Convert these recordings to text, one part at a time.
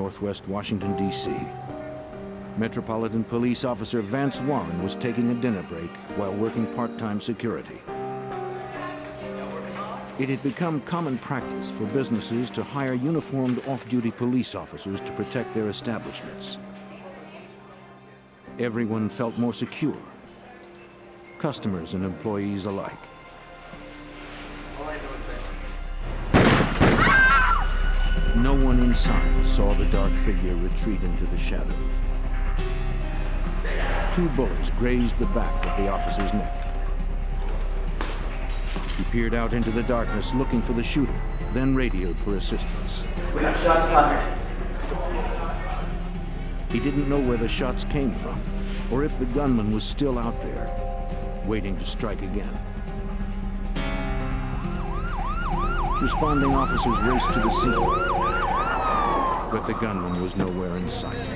northwest Washington, D.C. Metropolitan Police Officer Vance Warren was taking a dinner break while working part-time security. It had become common practice for businesses to hire uniformed off-duty police officers to protect their establishments. Everyone felt more secure, customers and employees alike. No one inside saw the dark figure retreat into the shadows. 2 bullets grazed the back of the officer's neck. He peered out into the darkness looking for the shooter, then radioed for assistance. We have shots fired. He didn't know where the shots came from, or if the gunman was still out there, waiting to strike again. Responding officers raced to the scene, but the gunman was nowhere in sight.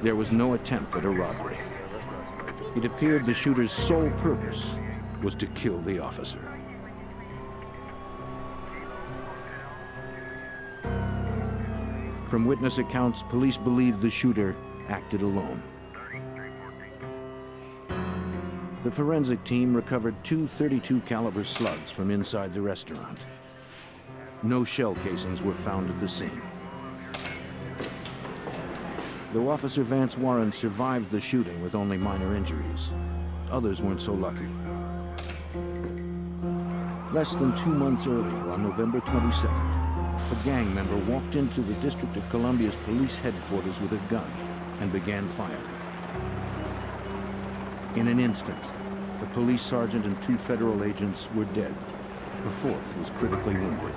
There was no attempt at a robbery. It appeared the shooter's sole purpose was to kill the officer. From witness accounts, police believe the shooter acted alone. The forensic team recovered 2 .32 caliber slugs from inside the restaurant. No shell casings were found at the scene. Though Officer Vance Warren survived the shooting with only minor injuries, others weren't so lucky. Less than 2 months earlier, on November 22nd, a gang member walked into the District of Columbia's police headquarters with a gun and began firing. In an instant, the police sergeant and 2 federal agents were dead. The 4th was critically wounded.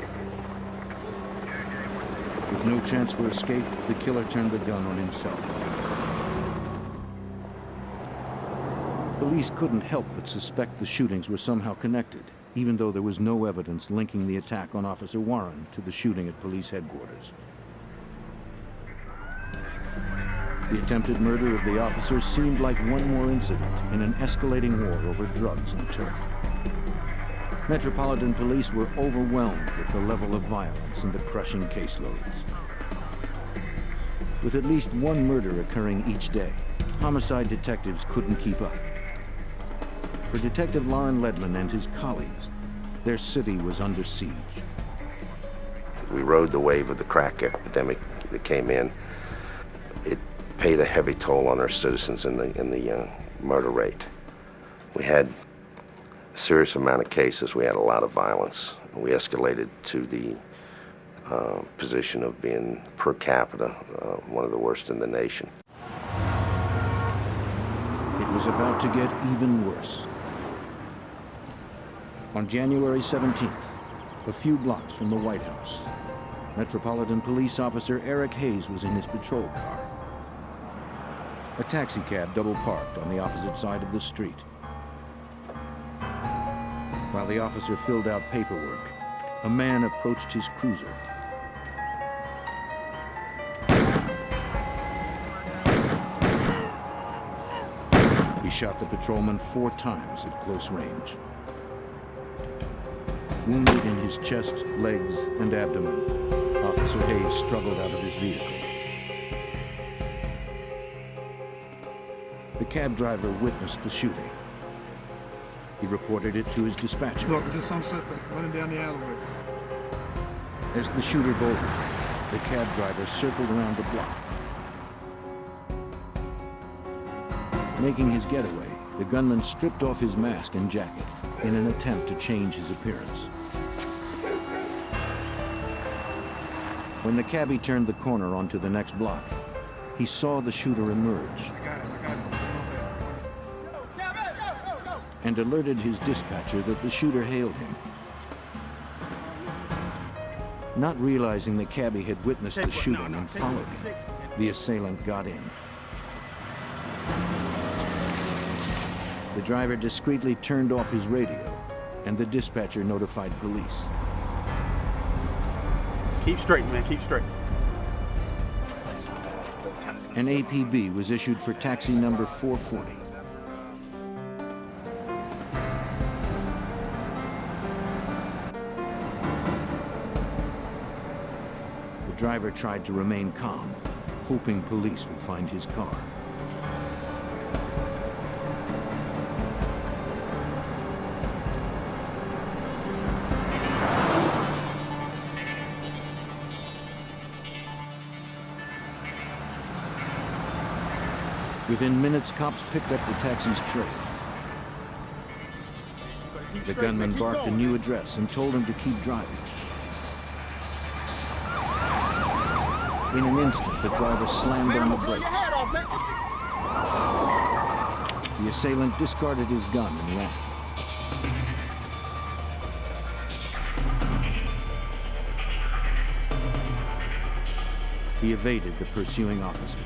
With no chance for escape, the killer turned the gun on himself. Police couldn't help but suspect the shootings were somehow connected, even though there was no evidence linking the attack on Officer Warren to the shooting at police headquarters. The attempted murder of the officer seemed like one more incident in an escalating war over drugs and turf. Metropolitan Police were overwhelmed with the level of violence and the crushing caseloads. With at least 1 murder occurring each day, homicide detectives couldn't keep up. For Detective Loren Ledman and his colleagues, their city was under siege. We rode the wave of the crack epidemic that came in. It paid a heavy toll on our citizens in the murder rate. We had a serious amount of cases. We had a lot of violence. We escalated to the position of being per capita one of the worst in the nation. It was about to get even worse. On January 17th, a few blocks from the White House, Metropolitan Police Officer Eric Hayes was in his patrol car. A taxicab double-parked on the opposite side of the street. While the officer filled out paperwork, a man approached his cruiser. He shot the patrolman 4 times at close range. Wounded in his chest, legs, and abdomen, Officer Hayes struggled out of his vehicle. The cab driver witnessed the shooting. He reported it to his dispatcher. Look, just some suspect running down the alleyway. As the shooter bolted, the cab driver circled around the block. Making his getaway, the gunman stripped off his mask and jacket in an attempt to change his appearance. When the cabbie turned the corner onto the next block, he saw the shooter emerge and alerted his dispatcher that the shooter hailed him. Not realizing the cabbie had witnessed the shooting and followed him, the assailant got in. The driver discreetly turned off his radio, and the dispatcher notified police. Keep straight, man, keep straight. An APB was issued for taxi number 440. driver tried to remain calm, hoping police would find his car. Within minutes, cops picked up the taxi's trail. The gunman barked a new address and told him to keep driving. In an instant, the driver slammed on the brakes. The assailant discarded his gun and ran. He evaded the pursuing officers.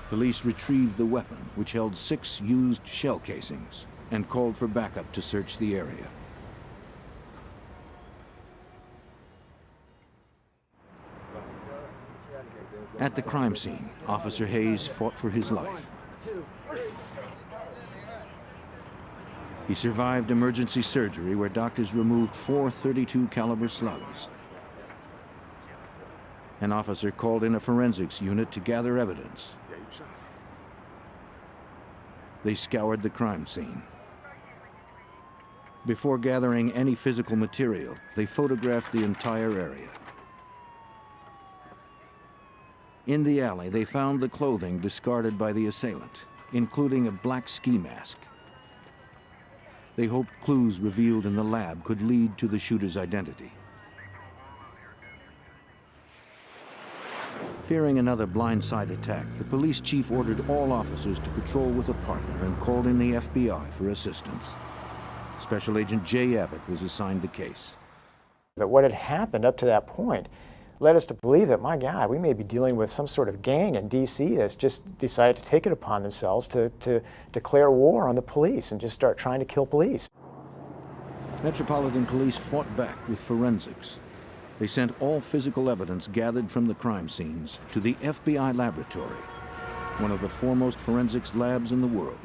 Police retrieved the weapon, which held 6 used shell casings, and called for backup to search the area. At the crime scene, Officer Hayes fought for his life. He survived emergency surgery where doctors removed 4 .32 caliber slugs. An officer called in a forensics unit to gather evidence. They scoured the crime scene. Before gathering any physical material, they photographed the entire area. In the alley, they found the clothing discarded by the assailant, including a black ski mask. They hoped clues revealed in the lab could lead to the shooter's identity. Fearing another blindside attack, the police chief ordered all officers to patrol with a partner and called in the FBI for assistance. Special Agent Jay Abbott was assigned the case. But what had happened up to that point led us to believe that, my God, we may be dealing with some sort of gang in D.C. that's just decided to take it upon themselves to declare war on the police and just start trying to kill police. Metropolitan Police fought back with forensics. They sent all physical evidence gathered from the crime scenes to the FBI laboratory, one of the foremost forensics labs in the world.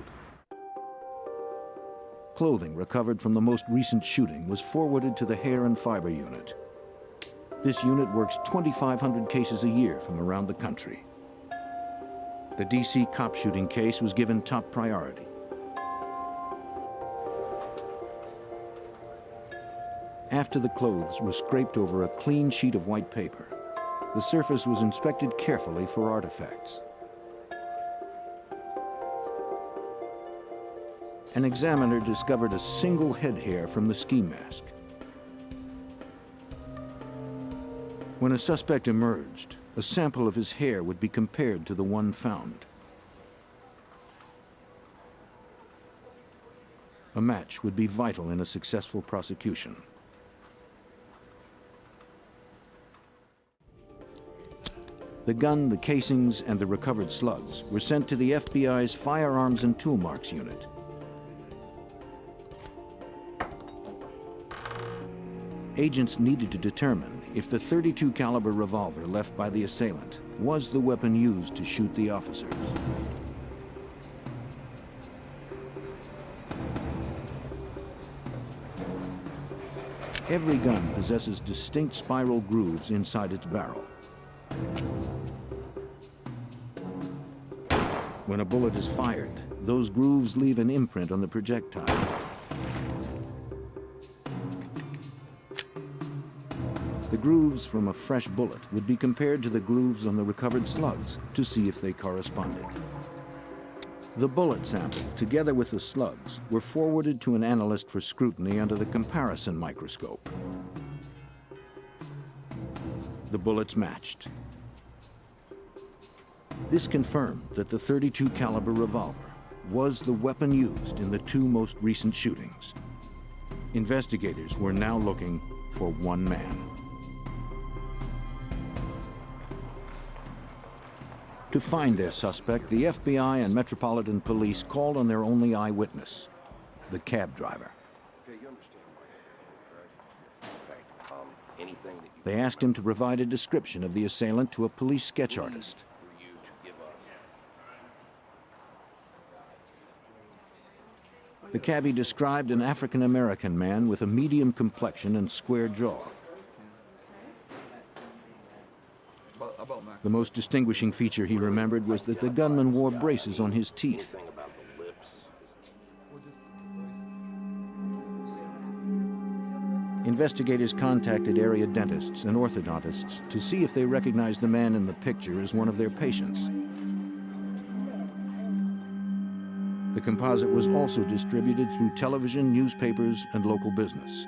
Clothing recovered from the most recent shooting was forwarded to the Hair and Fiber Unit. This unit works 2,500 cases a year from around the country. The D.C. cop shooting case was given top priority. After the clothes were scraped over a clean sheet of white paper, the surface was inspected carefully for artifacts. An examiner discovered a single head hair from the ski mask. When a suspect emerged, a sample of his hair would be compared to the one found. A match would be vital in a successful prosecution. The gun, the casings, and the recovered slugs were sent to the FBI's Firearms and Tool Marks Unit. Agents needed to determine if the .32 caliber revolver left by the assailant was the weapon used to shoot the officers. Every gun possesses distinct spiral grooves inside its barrel. When a bullet is fired, those grooves leave an imprint on the projectile. The grooves from a fresh bullet would be compared to the grooves on the recovered slugs to see if they corresponded. The bullet sample, together with the slugs, were forwarded to an analyst for scrutiny under the comparison microscope. The bullets matched. This confirmed that the .32 caliber revolver was the weapon used in the 2 most recent shootings. Investigators were now looking for one man. To find their suspect, the FBI and Metropolitan Police called on their only eyewitness, the cab driver. They asked him to provide a description of the assailant to a police sketch artist. The cabbie described an African-American man with a medium complexion and square jaw. The most distinguishing feature he remembered was that the gunman wore braces on his teeth. Investigators contacted area dentists and orthodontists to see if they recognized the man in the picture as one of their patients. The composite was also distributed through television, newspapers, and local business.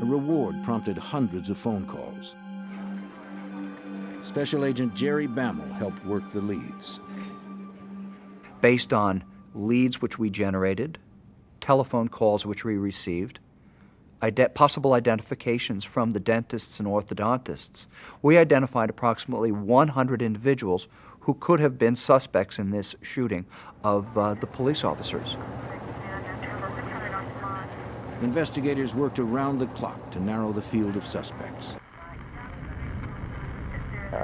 A reward prompted hundreds of phone calls. Special Agent Jerry Bammel helped work the leads. Based on leads which we generated, telephone calls which we received, possible identifications from the dentists and orthodontists, we identified approximately 100 individuals who could have been suspects in this shooting of the police officers. Investigators worked around the clock to narrow the field of suspects.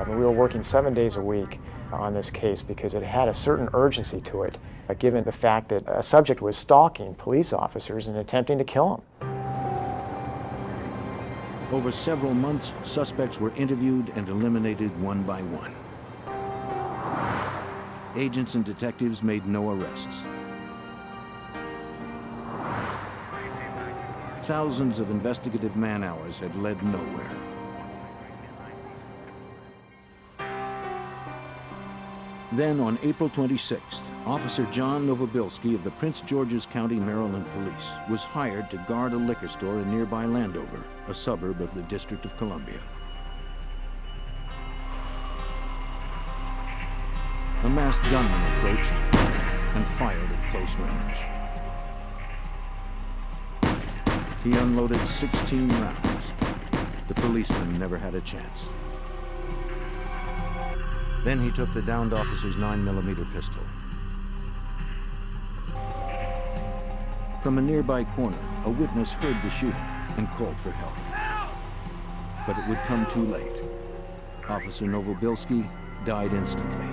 We were working 7 days a week on this case because it had a certain urgency to it, given the fact that a subject was stalking police officers and attempting to kill them. Over several months, suspects were interviewed and eliminated one by one. Agents and detectives made no arrests. Thousands of investigative man-hours had led nowhere. Then, on April 26th, Officer John Novobilski of the Prince George's County, Maryland Police was hired to guard a liquor store in nearby Landover, a suburb of the District of Columbia. A masked gunman approached and fired at close range. He unloaded 16 rounds. The policeman never had a chance. Then he took the downed officer's 9mm pistol. From a nearby corner, a witness heard the shooting and called for help. But it would come too late. Officer Novobilski died instantly.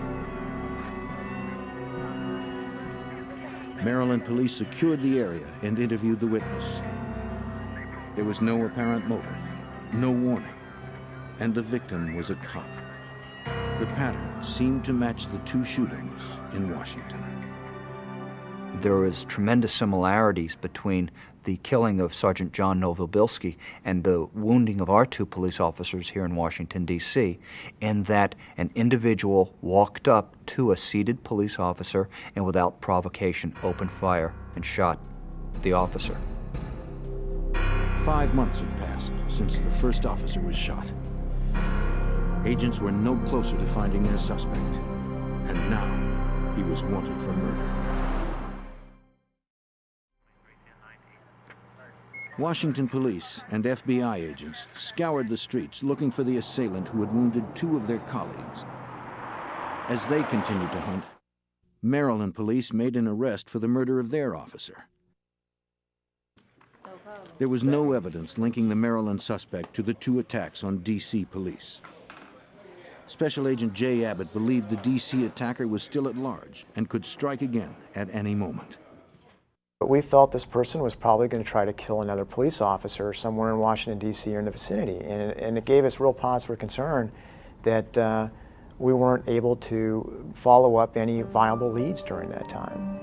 Maryland police secured the area and interviewed the witness. There was no apparent motive, no warning, and the victim was a cop. The pattern seemed to match the two shootings in Washington. There was tremendous similarities between the killing of Sergeant John Novobilski and the wounding of our two police officers here in Washington, D.C., in that an individual walked up to a seated police officer and without provocation opened fire and shot the officer. 5 months had passed since the first officer was shot. Agents were no closer to finding their suspect, and now he was wanted for murder. Washington police and FBI agents scoured the streets looking for the assailant who had wounded two of their colleagues. As they continued to hunt, Maryland police made an arrest for the murder of their officer. There was no evidence linking the Maryland suspect to the two attacks on D.C. police. Special Agent Jay Abbott believed the D.C. attacker was still at large and could strike again at any moment. But we felt this person was probably going to try to kill another police officer somewhere in Washington, D.C. or in the vicinity. And it gave us real pause for concern that we weren't able to follow up any viable leads during that time.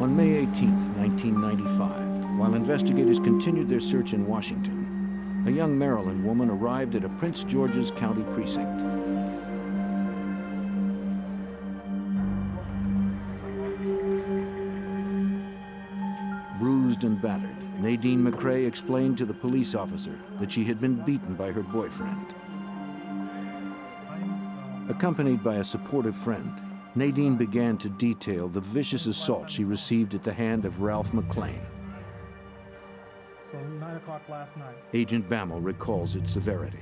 On May 18, 1995, while investigators continued their search in Washington, a young Maryland woman arrived at a Prince George's County precinct. Bruised and battered, Nadine McCrae explained to the police officer that she had been beaten by her boyfriend. Accompanied by a supportive friend, Nadine began to detail the vicious assault she received at the hand of Ralph McClain. So 9 o'clock last night. Agent Bammel recalls its severity.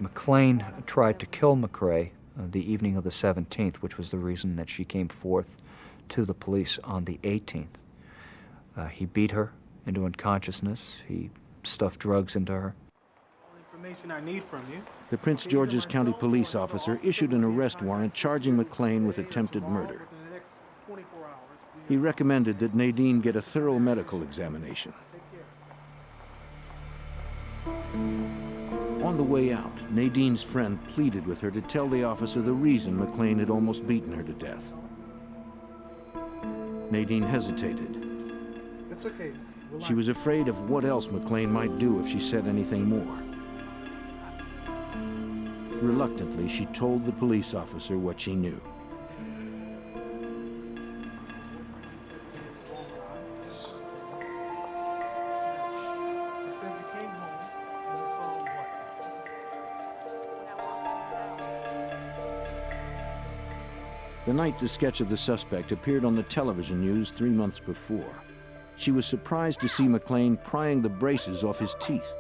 McClain tried to kill McCrae the evening of the 17th, which was the reason that she came forth to the police on the 18th. He beat her into unconsciousness. He stuffed drugs into her. All information I need from you. The Prince George's County police officer issued an arrest warrant charging McClain with attempted murder. Within the next 24 He recommended that Nadine get a thorough medical examination. On the way out, Nadine's friend pleaded with her to tell the officer the reason McLean had almost beaten her to death. Nadine hesitated. It's okay. She was afraid of what else McLean might do if she said anything more. Reluctantly, she told the police officer what she knew. The night the sketch of the suspect appeared on the television news 3 months before, she was surprised to see McLean prying the braces off his teeth.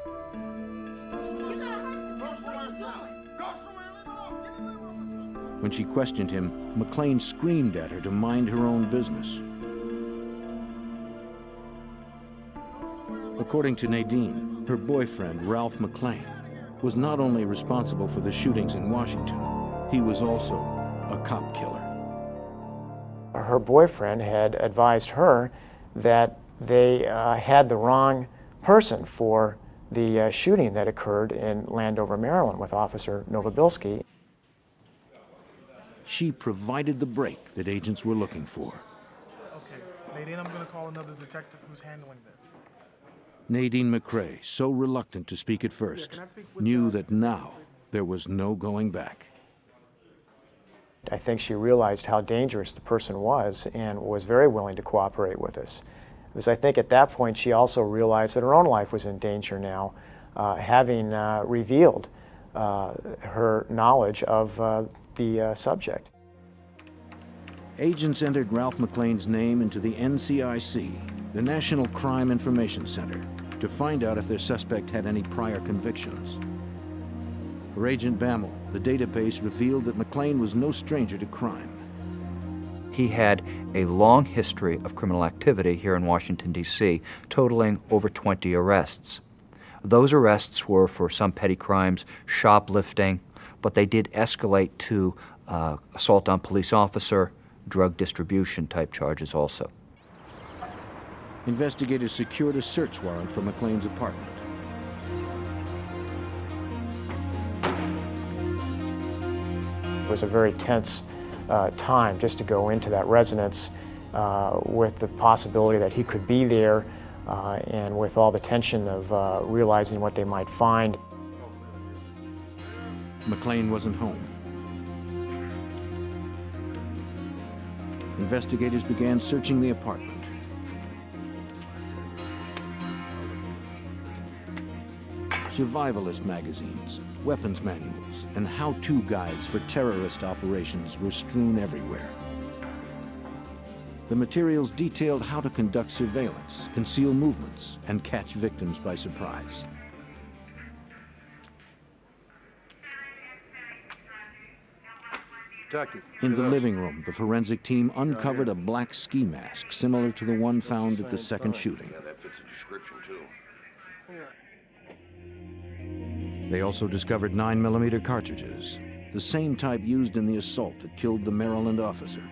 When she questioned him, McLean screamed at her to mind her own business. According to Nadine, her boyfriend, Ralph McLean, was not only responsible for the shootings in Washington, he was also a cop killer. Her boyfriend had advised her that they had the wrong person for the shooting that occurred in Landover, Maryland with Officer Novobilski. She provided the break that agents were looking for. Okay, Nadine, I'm going to call another detective who's handling this. Nadine McCrae, so reluctant to speak at first, knew that now there was no going back. I think she realized how dangerous the person was and was very willing to cooperate with us. Because I think at that point she also realized that her own life was in danger now, having revealed her knowledge of the subject. Agents entered Ralph McLean's name into the NCIC, the National Crime Information Center, to find out if their suspect had any prior convictions. For Agent Bammel, the database revealed that McLean was no stranger to crime. He had a long history of criminal activity here in Washington, D.C., totaling over 20 arrests. Those arrests were for some petty crimes, shoplifting, but they did escalate to assault on police officer, drug distribution type charges also. Investigators secured a search warrant for McLean's apartment. It was a very tense time just to go into that residence with the possibility that he could be there and with all the tension of realizing what they might find. McLean wasn't home. Investigators began searching the apartment. Survivalist magazines, weapons manuals, and how-to guides for terrorist operations were strewn everywhere. The materials detailed how to conduct surveillance, conceal movements, and catch victims by surprise. In the living room, the forensic team uncovered a black ski mask similar to the one found at the second shooting. Yeah, that fits the description too. They also discovered 9mm cartridges, the same type used in the assault that killed the Maryland officer.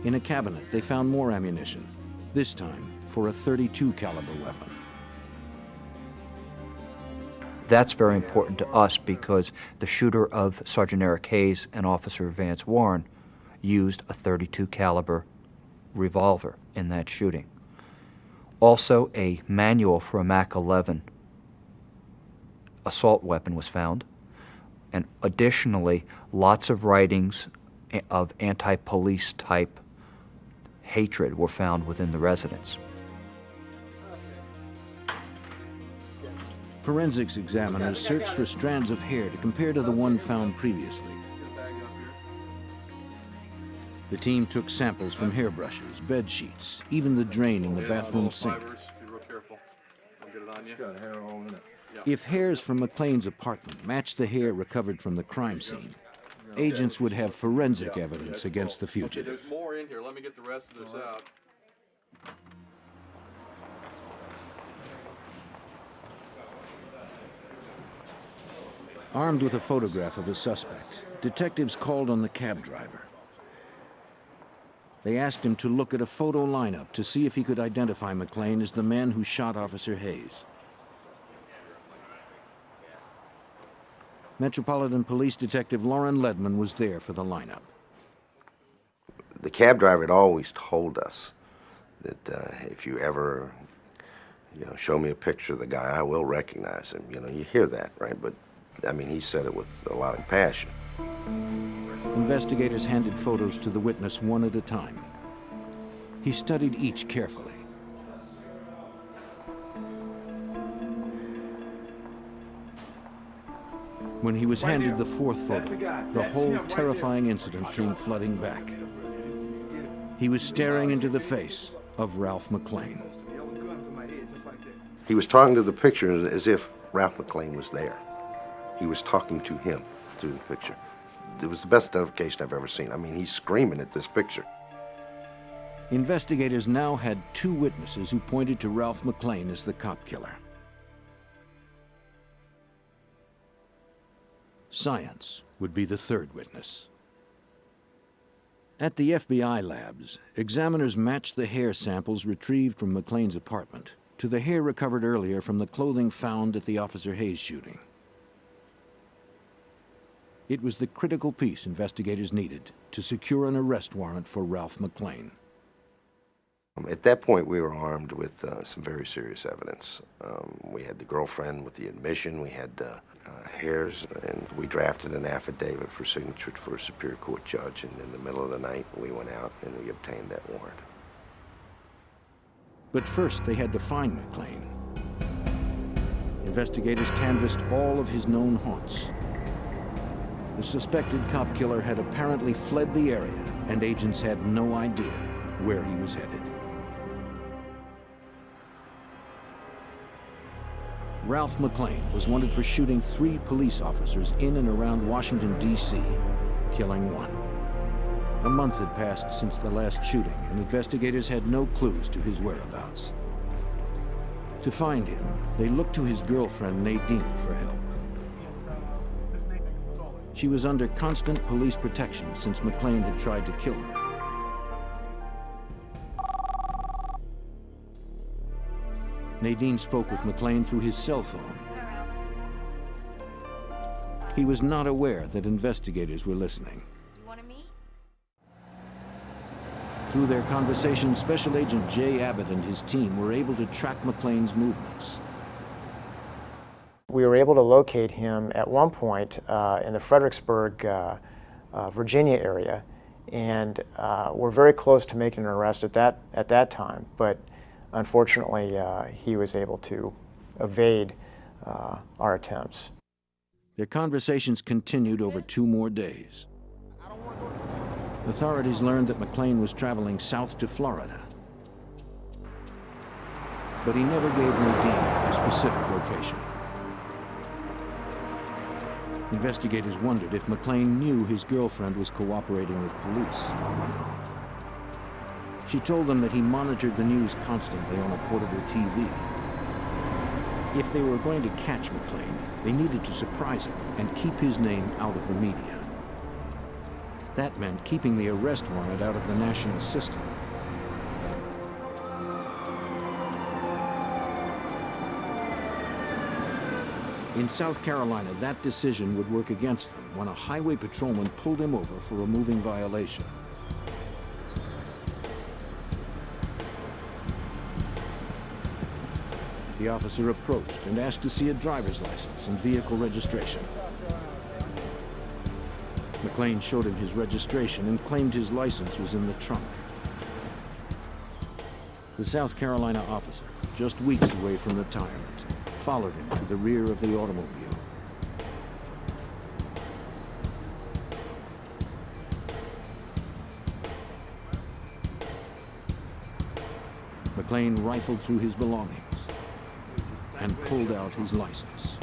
In a cabinet, they found more ammunition, this time for a .32 caliber weapon. That's very important to us because the shooter of Sergeant Eric Hayes and Officer Vance Warren used a .32 caliber revolver in that shooting. Also, a manual for a Mac 11 assault weapon was found, and additionally, lots of writings of anti-police type hatred were found within the residence. Forensics examiners searched for strands of hair to compare to the one found previously. The team took samples from hairbrushes, bed sheets, even the drain in the bathroom sink. If hairs from McLean's apartment matched the hair recovered from the crime scene, agents would have forensic evidence against the fugitive. There's more in here. Let me get the rest of this out. Armed with a photograph of a suspect, detectives called on the cab driver. They asked him to look at a photo lineup to see if he could identify McLean as the man who shot Officer Hayes. Metropolitan Police Detective Lauren Ledman was there for the lineup. The cab driver had always told us that if you ever, show me a picture of the guy, I will recognize him. You hear that, right? But, I mean, he said it with a lot of passion. Investigators handed photos to the witness one at a time. He studied each carefully. When he was handed the fourth photo, the whole terrifying incident came flooding back. He was staring into the face of Ralph McLean. He was talking to the picture as if Ralph McLean was there. He was talking to him through the picture. It was the best identification I've ever seen. I mean, he's screaming at this picture. Investigators now had two witnesses who pointed to Ralph McLean as the cop killer. Science would be the third witness. At the FBI labs, examiners matched the hair samples retrieved from McLean's apartment to the hair recovered earlier from the clothing found at the Officer Hayes shooting. It was the critical piece investigators needed to secure an arrest warrant for Ralph McLean. At that point, we were armed with some very serious evidence. We had the girlfriend with the admission, we had hairs, and we drafted an affidavit for signature for a Superior Court judge, and in the middle of the night, we went out and we obtained that warrant. But first, they had to find McLean. Investigators canvassed all of his known haunts. The suspected cop killer had apparently fled the area, and agents had no idea where he was headed. Ralph McLean was wanted for shooting 3 police officers in and around Washington, D.C., killing 1. A month had passed since the last shooting, and investigators had no clues to his whereabouts. To find him, they looked to his girlfriend, Nadine, for help. She was under constant police protection since McLean had tried to kill her. Nadine spoke with McLean through his cell phone. He was not aware that investigators were listening. You want to meet? Through their conversation, Special Agent Jay Abbott and his team were able to track McLean's movements. We were able to locate him at one point in the Fredericksburg, Virginia area, and we're very close to making an arrest at that time, but unfortunately he was able to evade our attempts. Their conversations continued over 2 more days. Authorities learned that McLean was traveling south to Florida, but he never gave Nadine a specific location. Investigators wondered if McLean knew his girlfriend was cooperating with police. She told them that he monitored the news constantly on a portable TV. If they were going to catch McLean, they needed to surprise him and keep his name out of the media. That meant keeping the arrest warrant out of the national system. In South Carolina, that decision would work against them when a highway patrolman pulled him over for a moving violation. The officer approached and asked to see a driver's license and vehicle registration. McLean showed him his registration and claimed his license was in the trunk. The South Carolina officer, just weeks away from retirement, followed him to the rear of the automobile. McLean rifled through his belongings and pulled out his license.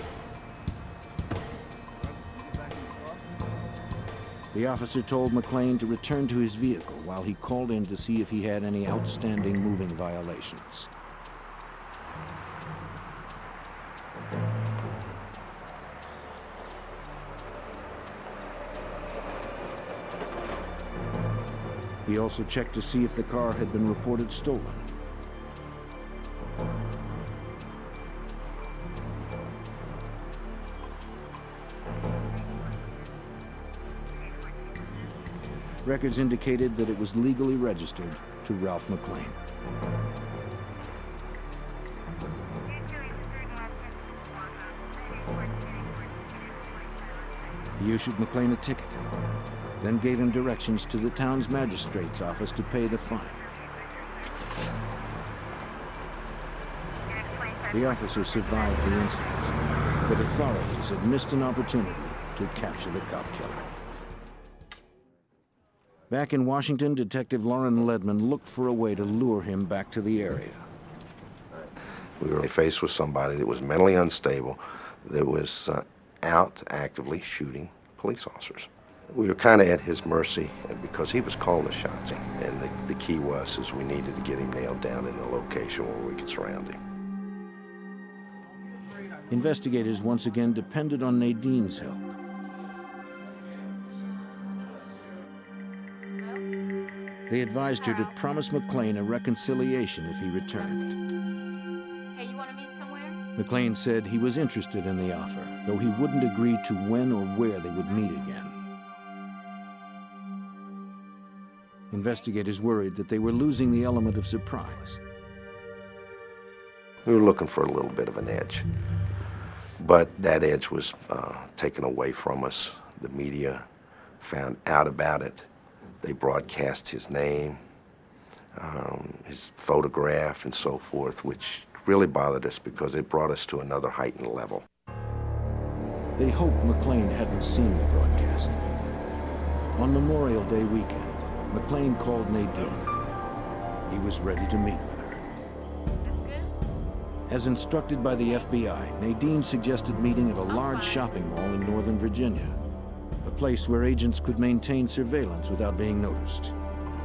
The officer told McLean to return to his vehicle while he called in to see if he had any outstanding moving violations. He also checked to see if the car had been reported stolen. Records indicated that it was legally registered to Ralph McClain. He issued McClain a ticket, then gave him directions to the town's magistrate's office to pay the fine. The officer survived the incident, but authorities had missed an opportunity to capture the cop killer. Back in Washington, Detective Lauren Ledman looked for a way to lure him back to the area. We were faced with somebody that was mentally unstable, that was out actively shooting police officers. We were kind of at his mercy because he was calling the shots. And the key was we needed to get him nailed down in the location where we could surround him. Investigators once again depended on Nadine's help. They advised her to promise McClain a reconciliation if he returned. Hey, you want to meet somewhere? McClain said he was interested in the offer, though he wouldn't agree to when or where they would meet again. Investigators worried that they were losing the element of surprise. We were looking for a little bit of an edge, but that edge was taken away from us. The media found out about it. They broadcast his name, his photograph, and so forth, which really bothered us because it brought us to another heightened level. They hoped McClain hadn't seen the broadcast. On Memorial Day weekend, McClain called Nadine. He was ready to meet with her. That's good. As instructed by the FBI, Nadine suggested meeting at a large shopping mall in Northern Virginia, a place where agents could maintain surveillance without being noticed.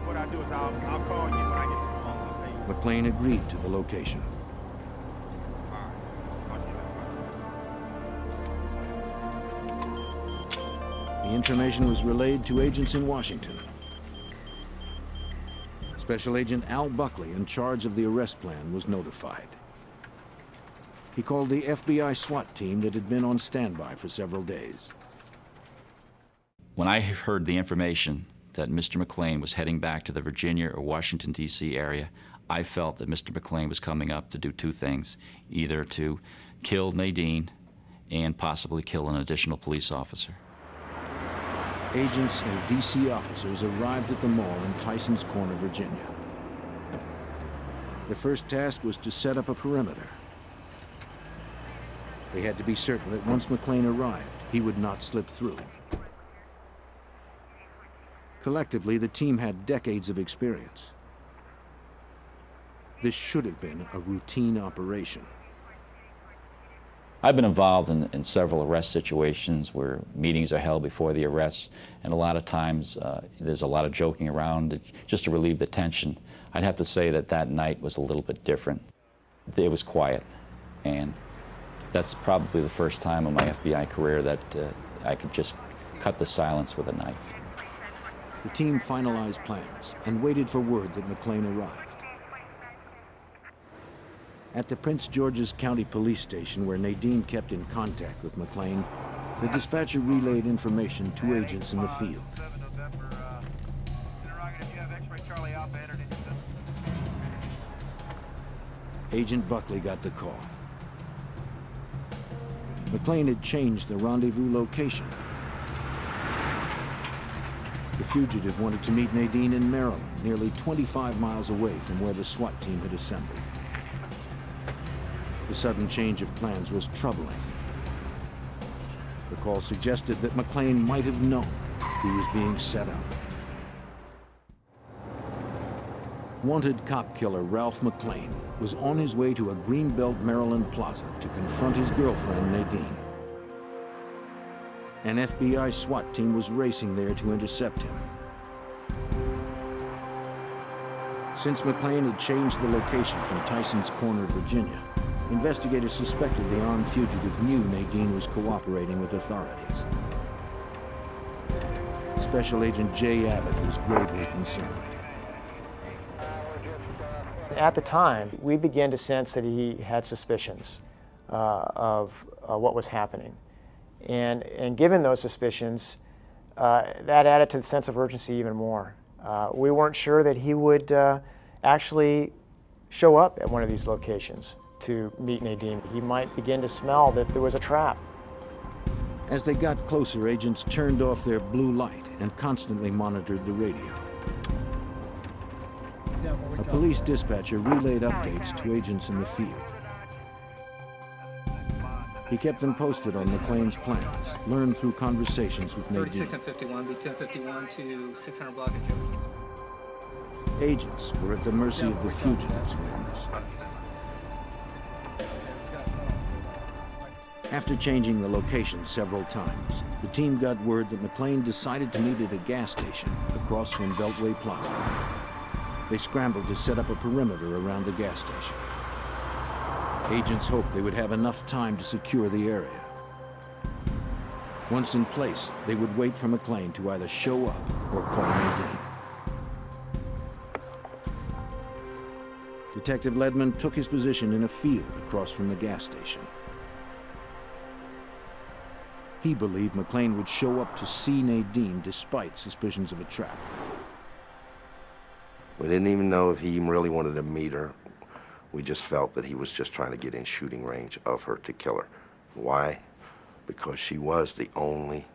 What I'll do is I'll call you when I get to the mall. I'll tell you. McClain agreed to the location. All right. Talk to you later. The information was relayed to agents in Washington. Special Agent Al Buckley, in charge of the arrest plan, was notified. He called the FBI SWAT team that had been on standby for several days. When I heard the information that Mr. McClain was heading back to the Virginia or Washington, D.C. area, I felt that Mr. McClain was coming up to do two things, either to kill Nadine and possibly kill an additional police officer. Agents and D.C. officers arrived at the mall in Tysons Corner, Virginia. Their first task was to set up a perimeter. They had to be certain that once McClain arrived, he would not slip through. Collectively, the team had decades of experience. This should have been a routine operation. I've been involved in several arrest situations where meetings are held before the arrests, and a lot of times there's a lot of joking around just to relieve the tension. I'd have to say that that night was a little bit different. It was quiet, and that's probably the first time in my FBI career that I could just cut the silence with a knife. The team finalized plans and waited for word that McClain arrived. At the Prince George's County Police Station, where Nadine kept in contact with McClain, the dispatcher relayed information to agents in the field. Agent Buckley got the call. McClain had changed the rendezvous location. The fugitive wanted to meet Nadine in Maryland, nearly 25 miles away from where the SWAT team had assembled. The sudden change of plans was troubling. The call suggested that McClain might have known he was being set up. Wanted cop killer Ralph McClain was on his way to a Greenbelt, Maryland plaza to confront his girlfriend, Nadine. An FBI SWAT team was racing there to intercept him. Since McClain had changed the location from Tysons Corner, Virginia, investigators suspected the armed fugitive knew Nadine was cooperating with authorities. Special Agent Jay Abbott was gravely concerned. At the time, we began to sense that he had suspicions of what was happening. And given those suspicions, that added to the sense of urgency even more. We weren't sure that he would actually show up at one of these locations to meet Nadine. He might begin to smell that there was a trap. As they got closer, agents turned off their blue light and constantly monitored the radio. A police dispatcher relayed updates to agents in the field. He kept them posted on McLean's plans, learned through conversations with Nadine. 36 and 51, be 1051 to 600 block of Jefferson Street. Agents were at the mercy of the fugitives' whims. After changing the location several times, the team got word that McLean decided to meet at a gas station across from Beltway Plaza. They scrambled to set up a perimeter around the gas station. Agents hoped they would have enough time to secure the area. Once in place, they would wait for McLean to either show up or call Nadine. Detective Ledman took his position in a field across from the gas station. He believed McLean would show up to see Nadine despite suspicions of a trap. We didn't even know if he even really wanted to meet her. We just felt that he was just trying to get in shooting range of her to kill her. Why? Because she was the only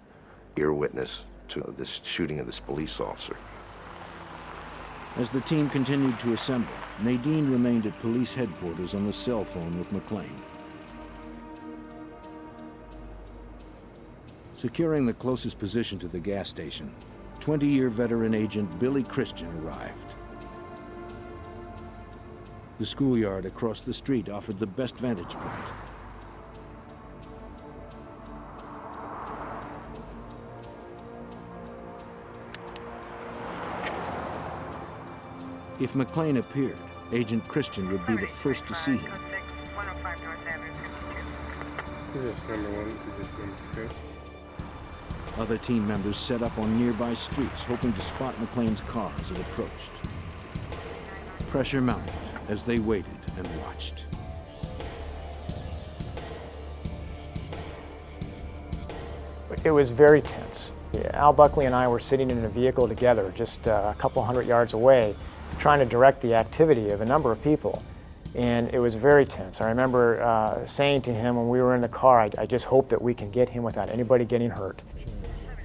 ear witness to this shooting of this police officer. As the team continued to assemble, Nadine remained at police headquarters on the cell phone with McLean. Securing the closest position to the gas station, 20-year veteran agent Billy Christian arrived. The schoolyard across the street offered the best vantage point. If McLean appeared, Agent Christian would be the first to see him. Is this number one? Is this number two? Other team members set up on nearby streets, hoping to spot McLean's car as it approached. Pressure mounted as they waited and watched. It was very tense. Al Buckley and I were sitting in a vehicle together just a couple hundred yards away, trying to direct the activity of a number of people. And it was very tense. I remember saying to him when we were in the car, I just hope that we can get him without anybody getting hurt.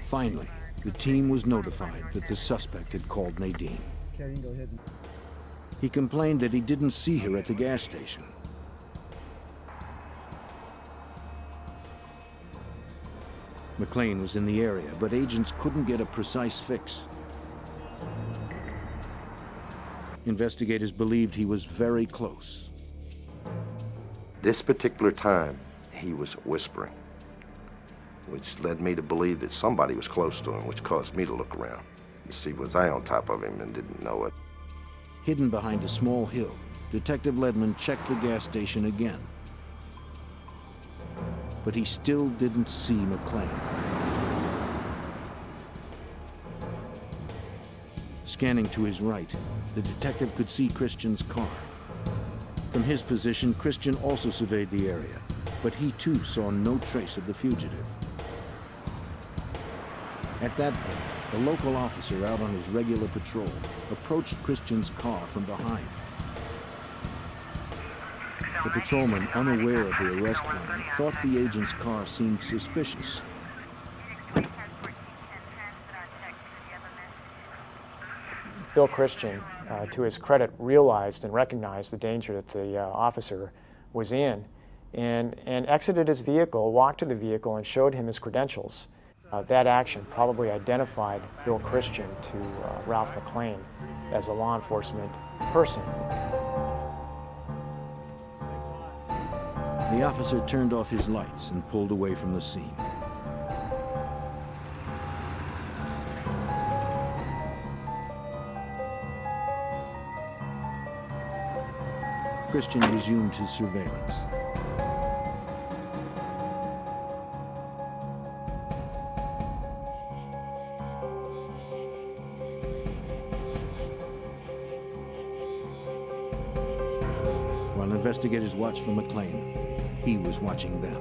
Finally, the team was notified that the suspect had called Nadine. He complained that he didn't see her at the gas station. McLean was in the area, but agents couldn't get a precise fix. Investigators believed he was very close. This particular time, he was whispering, which led me to believe that somebody was close to him, which caused me to look around. You see, was I on top of him and didn't know it? Hidden behind a small hill, Detective Ledman checked the gas station again. But he still didn't see McLean. Scanning to his right, the detective could see Christian's car. From his position, Christian also surveyed the area, but he too saw no trace of the fugitive. At that point, a local officer out on his regular patrol approached Christian's car from behind. The patrolman, unaware of the arrest plan, thought the agent's car seemed suspicious. Bill Christian, to his credit, realized and recognized the danger that the officer was in and exited his vehicle, walked to the vehicle, and showed him his credentials. That action probably identified Bill Christian to Ralph McLean as a law enforcement person. The officer turned off his lights and pulled away from the scene. Christian resumed his surveillance. investigators watched for McLean, he was watching them.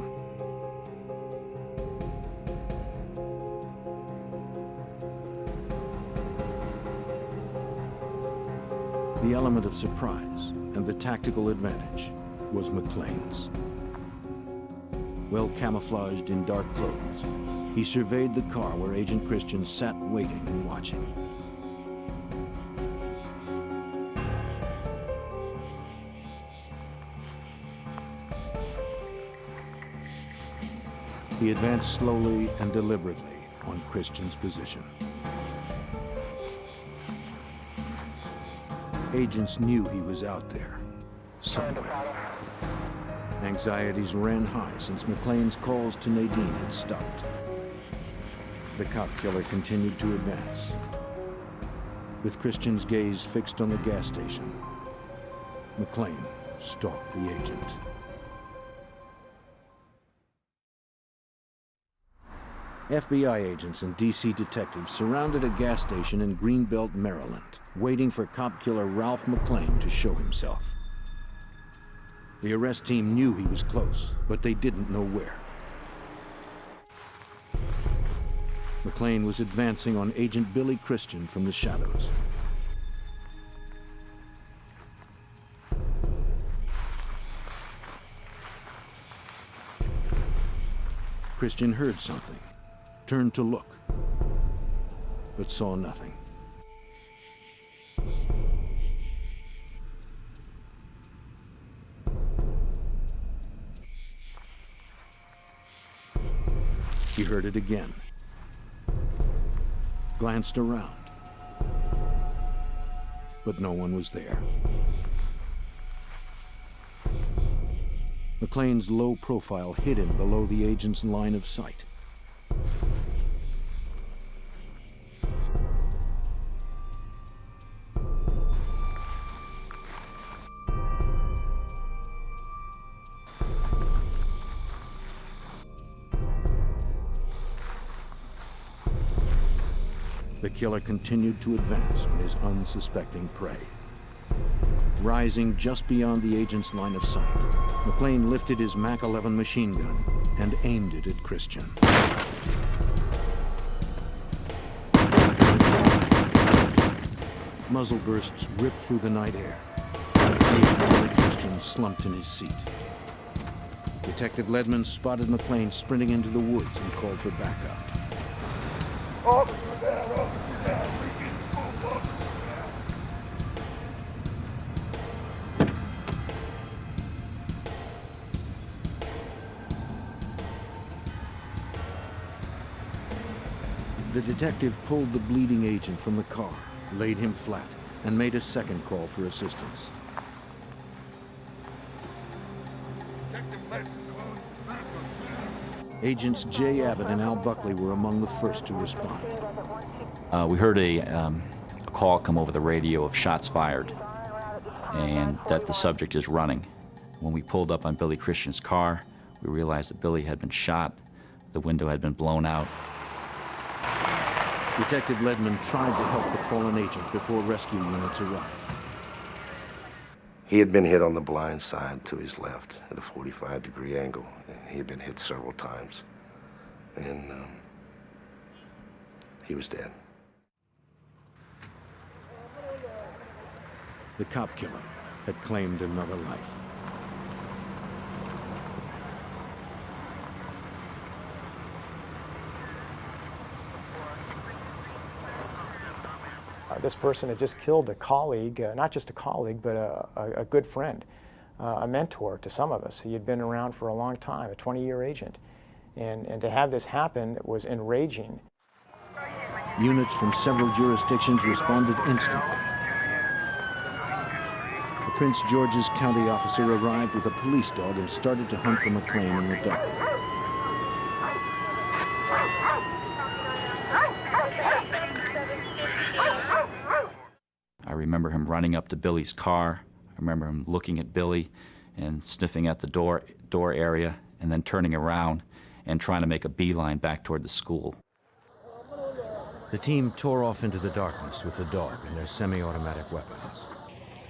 The element of surprise and the tactical advantage was McLean's. Well camouflaged in dark clothes, he surveyed the car where Agent Christian sat waiting and watching. He advanced slowly and deliberately on Christian's position. Agents knew he was out there, somewhere. Anxieties ran high since McLean's calls to Nadine had stopped. The cop killer continued to advance, with Christian's gaze fixed on the gas station. McLean stalked the agent. FBI agents and DC detectives surrounded a gas station in Greenbelt, Maryland, waiting for cop killer Ralph McLean to show himself. The arrest team knew he was close, but they didn't know where. McLean was advancing on Agent Billy Christian from the shadows. Christian heard something, turned to look, but saw nothing. He heard it again, glanced around, but no one was there. McLean's low profile hid him below the agent's line of sight. The killer continued to advance on his unsuspecting prey. Rising just beyond the agent's line of sight, McLean lifted his Mac 11 machine gun and aimed it at Christian. Muzzle bursts ripped through the night air. Agent Billy Christian slumped in his seat. Detective Ledman spotted McLean sprinting into the woods and called for backup. The detective pulled the bleeding agent from the car, laid him flat, and made a second call for assistance. Agents Jay Abbott and Al Buckley were among the first to respond. We heard a call come over the radio of shots fired, and that the subject is running. When we pulled up on Billy Christian's car, we realized that Billy had been shot, the window had been blown out. Detective Ledman tried to help the fallen agent before rescue units arrived. He had been hit on the blind side to his left at a 45-degree angle. He had been hit several times, and he was dead. The cop killer had claimed another life. This person had just killed a colleague, not just a colleague, but a good friend, a mentor to some of us. He had been around for a long time, a 20-year agent. And to have this happen was enraging. Units from several jurisdictions responded instantly. A Prince George's County officer arrived with a police dog and started to hunt for McLean in the dark. I remember him running up to Billy's car. I remember him looking at Billy and sniffing at the door area and then turning around and trying to make a beeline back toward the school. The team tore off into the darkness with the dog and their semi-automatic weapons.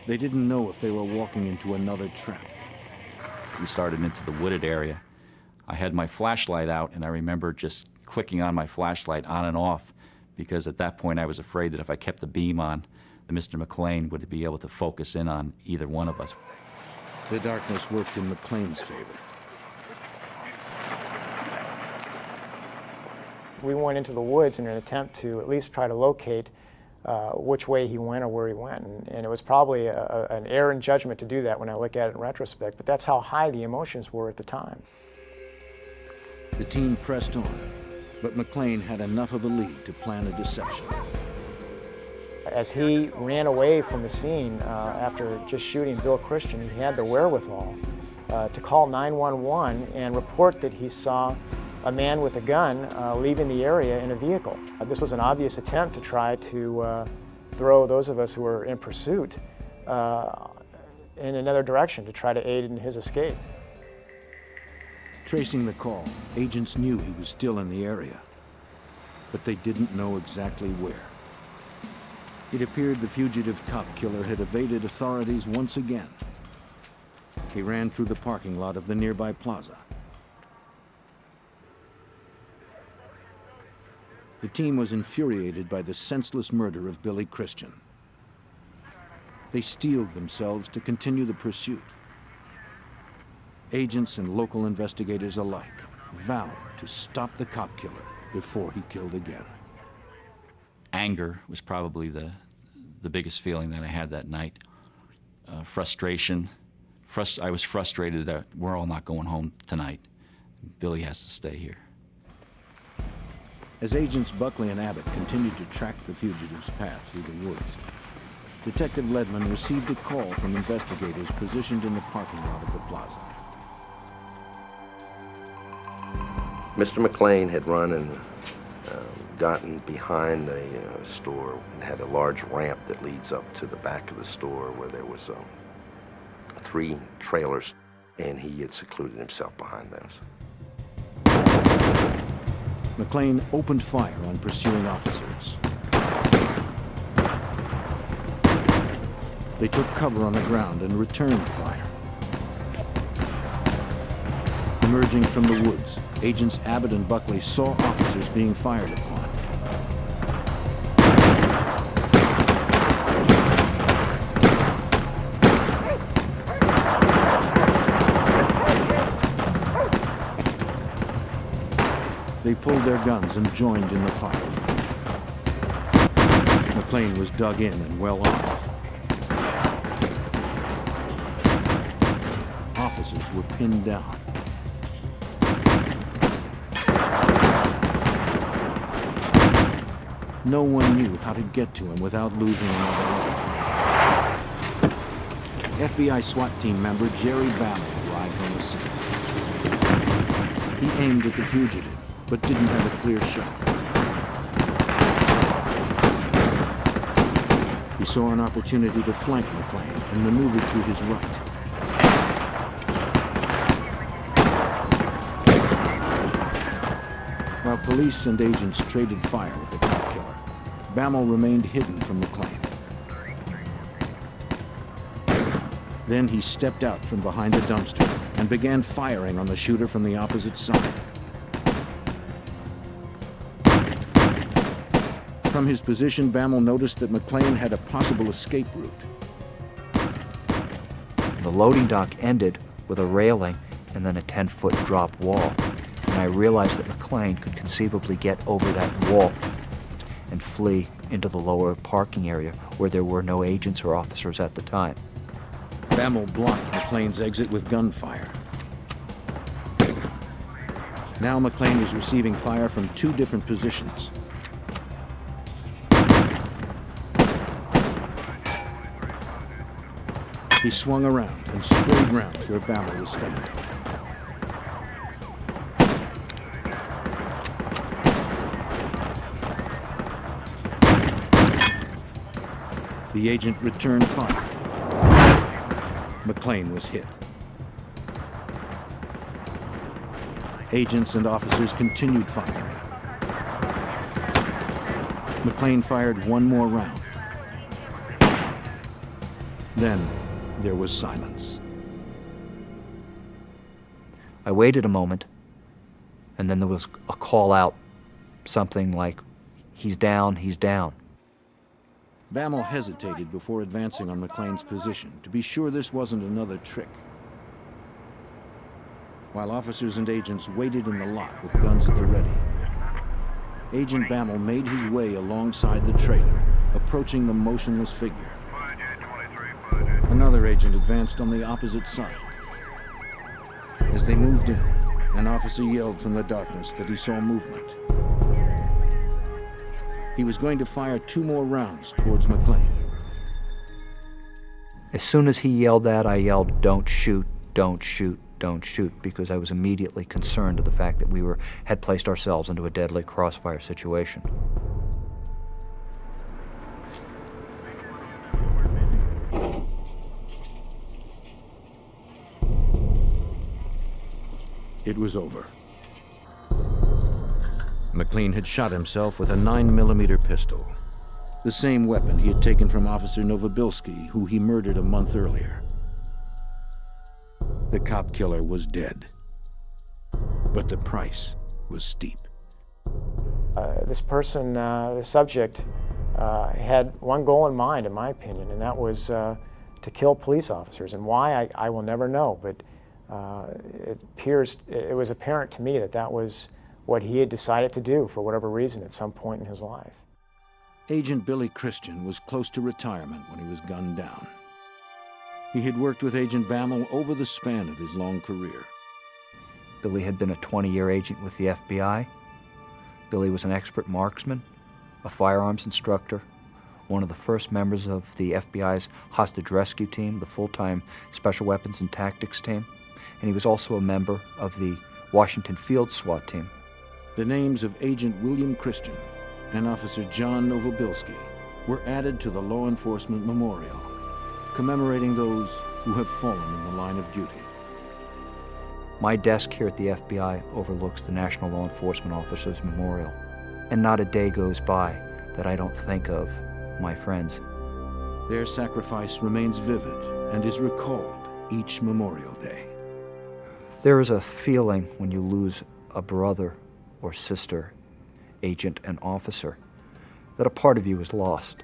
They didn't know if they were walking into another trap we started into the wooded area. I had my flashlight out, and I remember just clicking on my flashlight on and off, because at that point I was afraid that if I kept the beam on, that Mr. McLean would be able to focus in on either one of us. The darkness worked in McLean's favor. We went into the woods in an attempt to at least try to locate which way he went or where he went. And it was probably an error in judgment to do that when I look at it in retrospect, but that's how high the emotions were at the time. The team pressed on, but McLean had enough of a lead to plan a deception. As he ran away from the scene after just shooting Bill Christian, he had the wherewithal to call 911 and report that he saw a man with a gun leaving the area in a vehicle. This was an obvious attempt to try to throw those of us who were in pursuit in another direction, to try to aid in his escape. Tracing the call, agents knew he was still in the area, but they didn't know exactly where. It appeared the fugitive cop killer had evaded authorities once again. He ran through the parking lot of the nearby plaza. The team was infuriated by the senseless murder of Billy Christian. They steeled themselves to continue the pursuit. Agents and local investigators alike vowed to stop the cop killer before he killed again. Anger was probably the biggest feeling that I had that night. Frustration. I was frustrated that we're all not going home tonight. Billy has to stay here. As agents Buckley and Abbott continued to track the fugitive's path through the woods, Detective Ledman received a call from investigators positioned in the parking lot of the plaza. Mr. McLean had run and gotten behind a store and had a large ramp that leads up to the back of the store where there was 3 trailers, and he had secluded himself behind those. McLean opened fire on pursuing officers. They took cover on the ground and returned fire. Emerging from the woods, agents Abbott and Buckley saw officers being fired upon. They pulled their guns and joined in the fight. McLean was dug in and well armed. Officers were pinned down. No one knew how to get to him without losing another life. FBI SWAT team member Jerry Bammel arrived on the scene. He aimed at the fugitive, but didn't have a clear shot. He saw an opportunity to flank McLean and maneuvered to his right. While police and agents traded fire with the cop killer, Bammel remained hidden from McLean. Then he stepped out from behind the dumpster and began firing on the shooter from the opposite side. From his position, Bammel noticed that McLean had a possible escape route. The loading dock ended with a railing and then a 10-foot drop wall. And I realized that McLean could conceivably get over that wall and flee into the lower parking area where there were no agents or officers at the time. Bammel blocked McLean's exit with gunfire. Now McLean was receiving fire from 2 different positions. He swung around and sprayed rounds where Bammel was standing. The agent returned fire. McLean was hit. Agents and officers continued firing. McLean fired 1 more round. Then there was silence. I waited a moment, and then there was a call out, something like, "He's down, he's down." Bammel hesitated before advancing on McLean's position to be sure this wasn't another trick. While officers and agents waited in the lot with guns at the ready, Agent Bammel made his way alongside the trailer, approaching the motionless figure. Another agent advanced on the opposite side. As they moved in, an officer yelled from the darkness that he saw movement. He was going to fire 2 more rounds towards McLean. As soon as he yelled that, I yelled, "Don't shoot, don't shoot, don't shoot," because I was immediately concerned of the fact that we had placed ourselves into a deadly crossfire situation. It was over. McLean had shot himself with a 9mm pistol, the same weapon he had taken from Officer Novobilski, who he murdered a month earlier. The cop killer was dead, but the price was steep. This person, the subject, had one goal in mind, in my opinion, and that was to kill police officers. And why, I will never know, but it was apparent to me that that was what he had decided to do for whatever reason at some point in his life. Agent Billy Christian was close to retirement when he was gunned down. He had worked with Agent Bammel over the span of his long career. Billy had been a 20-year agent with the FBI. Billy was an expert marksman, a firearms instructor, one of the first members of the FBI's hostage rescue team, the full-time Special Weapons and Tactics team, and he was also a member of the Washington Field SWAT team. The names of Agent William Christian and Officer John Novobilski were added to the Law Enforcement Memorial, commemorating those who have fallen in the line of duty. My desk here at the FBI overlooks the National Law Enforcement Officers Memorial, and not a day goes by that I don't think of my friends. Their sacrifice remains vivid and is recalled each Memorial Day. There is a feeling when you lose a brother or sister, agent and officer, that a part of you is lost.